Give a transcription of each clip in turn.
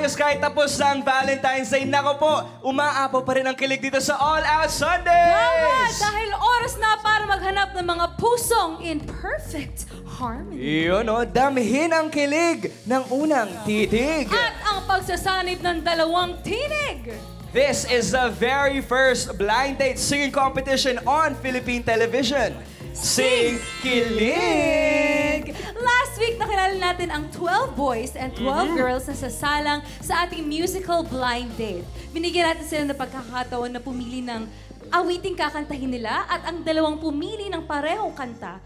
ayos kahit tapos na ang Valentine's Day. Nako po, umaapaw pa rin ang kilig dito sa All Out Sundays! Tama! Dahil oras na para maghanap ng mga pusong in perfect harmony. Yun o, damhin ang kilig ng unang titig. At ang pagsasanib ng dalawang tinig. This is the very first blind date singing competition on Philippine television. Sing Kilig! Last week, nakilala natin ang 12 boys and 12 girls na sasalang sa ating musical blind date. Binigyan natin sila ng pagkakataon na pumili ng awiting kakantahin nila at ang dalawang pumili ng parehong kanta.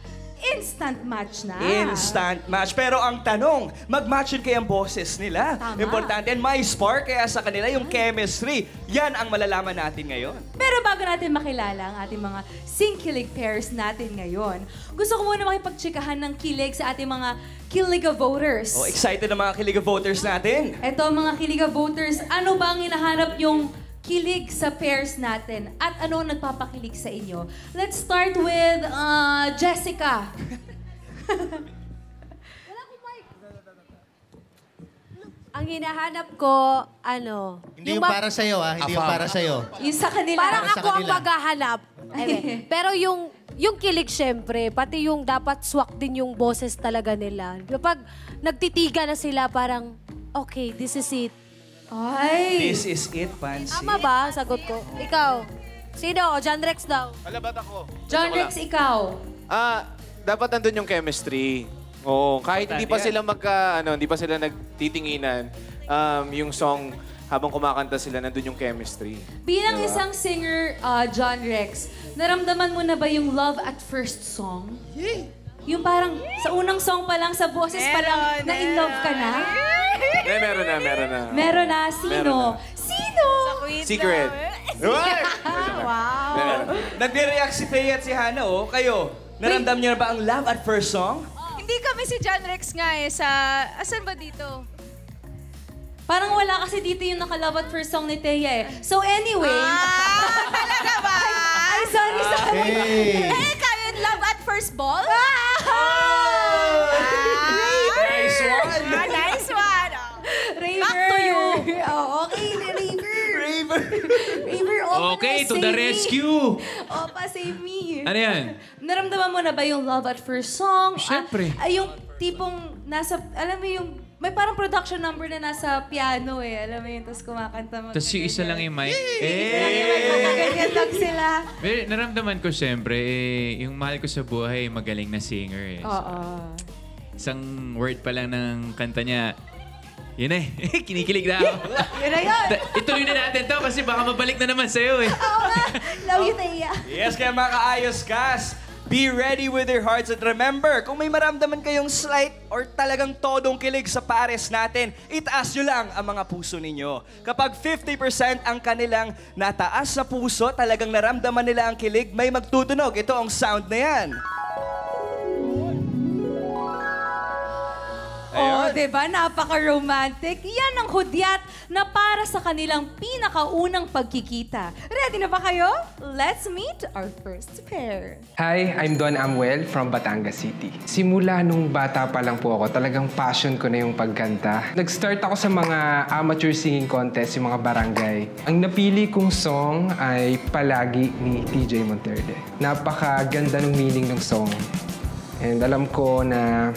Instant match na. Instant match. Pero ang tanong, mag-match yun kaya ang boses nila. Tama. Importante. And may spark kaya sa kanila yung chemistry. Yan ang malalaman natin ngayon. Pero bago natin makilala ang ating mga sing-kilig pairs natin ngayon, gusto ko muna makipagtsikahan ng kilig sa ating mga Kiliga voters. Oh, excited ang mga Kiliga voters natin. Eto mga Kiliga voters, ano ba ang hinahanap yung kilig sa pairs natin at ano ang nagpapakilig sa inyo? Let's start with Jessica. Ang hinahanap ko, Hindi yung para sa'yo, Hindi yung para sa'yo. Yung sa kanila. Parang Para sa ako ang kanila. maghahanap. Pero yung kilig, syempre, pati yung dapat swak din yung boses talaga nila. Kapag nagtitiga na sila, parang, okay, this is it. Ay! This is it, Pansy. Tama ba? Sagot ko. Ikaw. Sino? John Rex daw. Alabat ako. John Rex, ikaw. Dapat nandun yung chemistry. Oo, kahit hindi pa Importante sila hindi pa sila nagtitinginan, yung song, habang kumakanta sila, nandun yung chemistry. Bilang Diba? isang singer, John Rex, naramdaman mo na ba yung love at first song? Yung parang sa unang song pa lang, sa boses pa lang, na-in love ka na? Meron na. Meron na. Sino? Meron na. Sino? Secret. Wow. Nagre-react si Faye at si Hannah, oh. Kayo, naramdam niyo na ba ang love at first song? Hindi kami si John Rex nga sa... Asan ba dito? Parang wala kasi dito yung naka-love at first song ni Thea eh. So anyway... Talaga ba? Ay, sorry. Hey! Kayo yung love at first ball? Nice one! Nice one! Raver! Back to you. Oh, okay, Raver. Raver! Raver, opa Okay, na, to the save me. rescue! Opa, save me. Ano yan? Naramdaman mo na ba yung love at first song? Siyempre. Yung tipong nasa, alam mo yung, may parang production number na nasa piano eh. Alam mo yun, tapos kumakanta mo. Tapos yung isa lang yung mic. Ganyan lang sila. Pero naramdaman ko siyempre, yung mahal ko sa buhay, magaling na singer eh. Oo. Isang word pa lang ng kanta niya, yun eh, kinikilig na ako. Yun na yun. Ituloy na natin to kasi baka mabalik na naman sa'yo eh. Oo nga. Love you, Thea. Yes, kaya mga kaayos kas, be ready with your hearts. At remember, kung may maramdaman kayong slight or talagang todong kilig sa pares natin, itaas nyo lang ang mga puso ninyo. Kapag 50% ang kanilang nataas sa puso, talagang naramdaman nila ang kilig, may magtutunog. Ito ang sound na yan. Oh, diba? Napaka-romantic. Yan ang hudyat na para sa kanilang pinakaunang pagkikita. Ready na ba kayo? Let's meet our first pair. Hi, I'm Don Amuel from Batangas City. Simula nung bata pa lang po ako, talagang passion ko na yung pagkanta. Nag-start ako sa mga amateur singing contest, yung mga barangay. Ang napili kong song ay Palagi ni TJ Monterde. Napakaganda ng meaning ng song. And alam ko na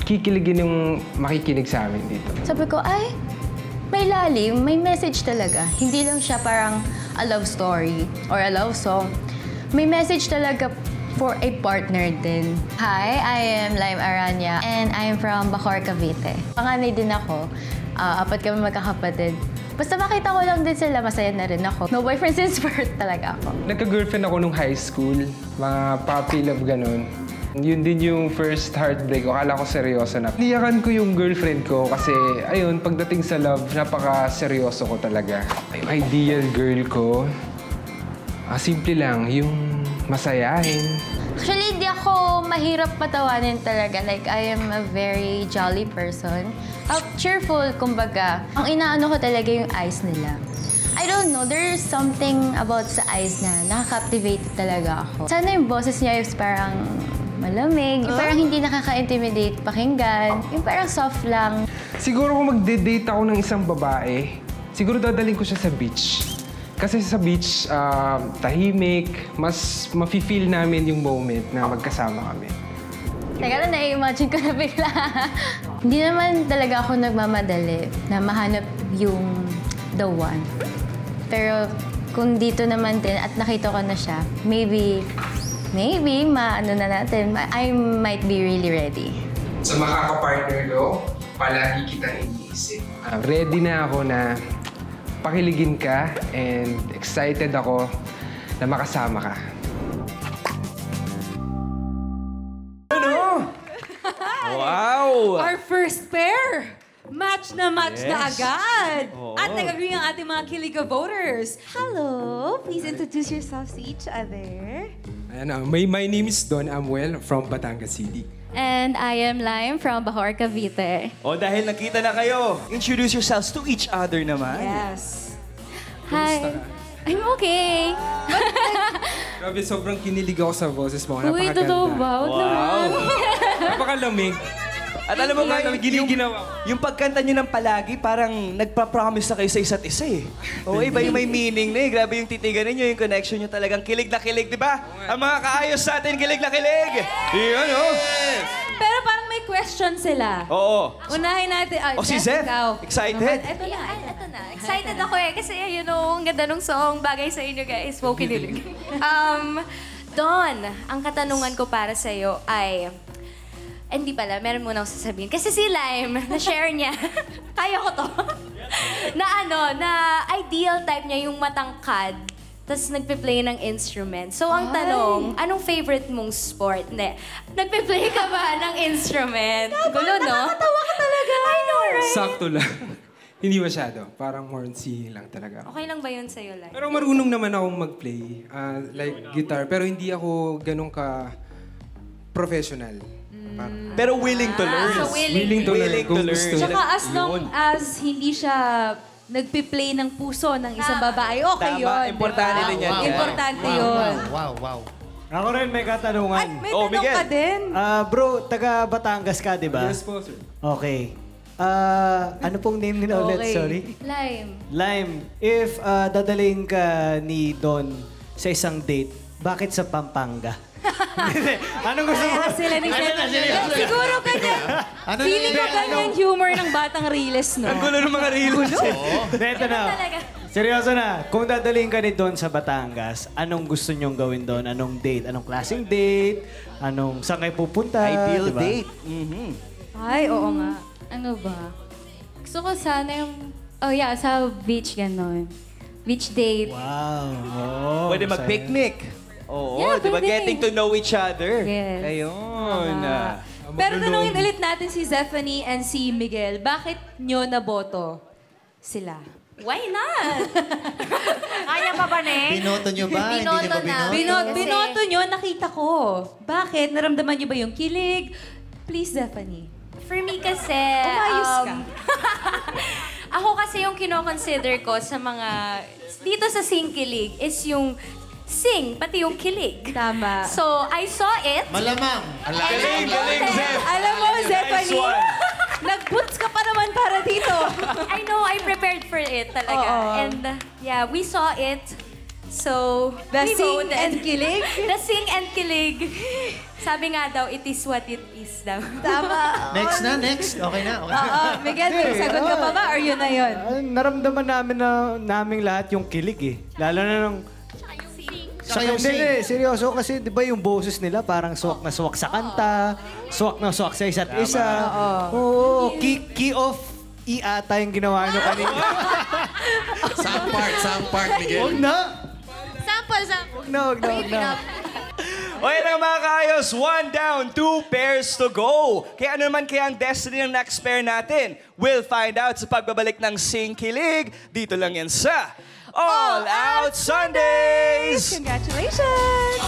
kikiligin yung makikinig sa amin dito. Sabi ko, ay, may lalim, may message talaga. Hindi lang siya parang a love story or a love song. May message talaga for a partner din. Hi, I am Lime Aranya and I am from Bacoor, Cavite. Panganay din ako. Apat kami magkakapatid. Basta makita ko lang din sila, masaya na rin ako. No boyfriend since birth talaga ako. Nagka-girlfriend ako nung high school. Mga puppy love ganun. Yun din yung first heartbreak ko. Akala ko seryoso na. Niyakan ko yung girlfriend ko kasi, ayun, pagdating sa love, napaka-seryoso ko talaga. Yung ideal girl ko, simple lang, yung masayahin. Actually, hindi ako mahirap patawanin talaga. Like, I am a very jolly person. Cheerful, kumbaga. Ang inaano ko talaga yung eyes nila. I don't know, there's something about sa eyes na nakaka-captivate talaga ako. Sana yung boses niya is parang malamig. Yung parang hindi nakaka-intimidate pakinggan. Yung parang soft lang. Siguro kung magde-date ako ng isang babae, siguro dadaling ko siya sa beach. Kasi sa beach, tahimik, mas mafe-feel namin yung moment na magkasama kami. Teka lang, na-imagine ko na bigla. Hindi naman talaga ako nagmamadali na mahanap yung the one. Pero kung dito naman din at nakita ko na siya, maybe, maano na natin, I might be really ready. Sa makakapartner ko, palagi kitang iniisip. Ready na ako na pakiligin ka and excited ako na makasama ka. Wow! Our first pair! Match na Yes. agad! Oo. At nag-agree ang ating mga Kiliga voters. Hello! Please introduce yourselves to each other. My name is Don Amuel from Batangas City. And I am Lime from Bahor, Cavite. O dahil nakita na kayo, introduce yourselves to each other naman. Yes. Hi. I'm okay. Grabe, sobrang kinilig ako sa boses mo. Uy, totoo ba? Huwag naman. Napakalamig. At alam mo nga, Ginawa ko. yung pagkanta nyo ng palagi, parang nagpa-promise na kayo sa isa't isa eh. O iba yung may meaning na eh. Grabe yung titigan ninyo, yung connection nyo talagang kilig na kilig, di ba? Ang mga kaayos sa atin, kilig na kilig. Yun, oh. Pero parang may question sila. Oo. Unahin natin. O si Zeph, excited? Ito na. Ito na. Excited ako eh. Kasi yun ang ganda nung song. Bagay sa inyo guys. Wow, kinilig. Don, ang katanungan ko para sa'yo ay... Hindi pala, meron muna akong sasabihin. Kasi si Lime, na-share niya. Kaya ko to. na ideal type niya yung matangkad. Tapos nagpe-play ng instrument. So ang tanong, anong favorite mong sport? Hindi. Nagpe-play ka ba ng instrument? Gulo, no? Nakakatawa ka talaga. I know, right? Sakto lang. Hindi masyado. Parang more on singing lang talaga. Okay lang ba yun sa'yo, Lime? Pero marunong naman akong mag-play. Like guitar. Pero hindi ako ganun ka professional. Pero willing to learn. So Willing to learn. Kung gusto. Tsaka as long as hindi siya nagpi-play ng puso ng isang babae, okay Tama, yun. importante din yan. Importante yun. Wow. Ako rin may katanungan. Ay, may Oh, tanong Miguel. ka din. Bro, taga Batangas ka, di ba? Yes po, sir. Okay. Ano pong name nila ulit? Okay. Sorry. Lime. Lime, if dadalhin ka ni Don sa isang date, bakit sa Pampanga? Anong gusto mo? Kaya sila ni Zeph. Siguro ganyan. Feeling ko ganyan humor ng batang Riles, no? Ang gulo ng mga reels. Ito na. Seryoso na. Kung dadalhin ka ni Don sa Batangas, anong gusto nyong gawin doon? Anong date? Anong klaseng date? Saan kayo pupunta? Ideal Diba? date. Ay, oo nga. Ano ba? Gusto ko sana yung... sa beach gano'n. Beach date. Wow. Oh, Pwede masaya. mag-picnic. Oo, Yeah, di ba? pwede. Getting to know each other. Yes. Ayun. Pero tanungin ulit natin si Zephanie and si Miguel, bakit nyo naboto sila? Why not? Kaya pa ba, Neng? Binoto nyo ba? Hindi nyo ba binoto? Binoto nyo, nakita ko. Bakit? Naramdaman nyo ba yung kilig? Please, Zephanie. For me kasi... Umayos ka. Ako kasi yung kino-consider ko sa mga... Dito sa Sing Kilig is yung sing, pati yung kilig. Tama. So, I saw it. Malamang. Galing, galing, Zeph. Alam mo, Zephanie, nag-puts ka pa naman para dito. I know, I prepared for it talaga. Oo. And we saw it. So, The we sing voted. and kilig? The sing and kilig. Sabi nga daw, it is what it is daw. Tama. Next na, next. Okay na. Miguel, may sagot ka pa ba or yun na yun? Naramdaman naming lahat yung kilig eh. Lalo na nung... Saka yung Hindi, sing. seryoso kasi di ba yung boses nila parang swak na swak sa kanta, swak na swak sa isa't isa. Oo. Key off ata yung ginawa nyo kanina. Sound part, Miguel. Huwag na! Sample. Wag na. Okay na mga kaayos, 1 down, 2 pairs to go. Kaya ano naman kaya ang destiny ng next pair natin? We'll find out sa pagbabalik ng Sing Kilig. Dito lang yan sa All Out Sundays! Congratulations!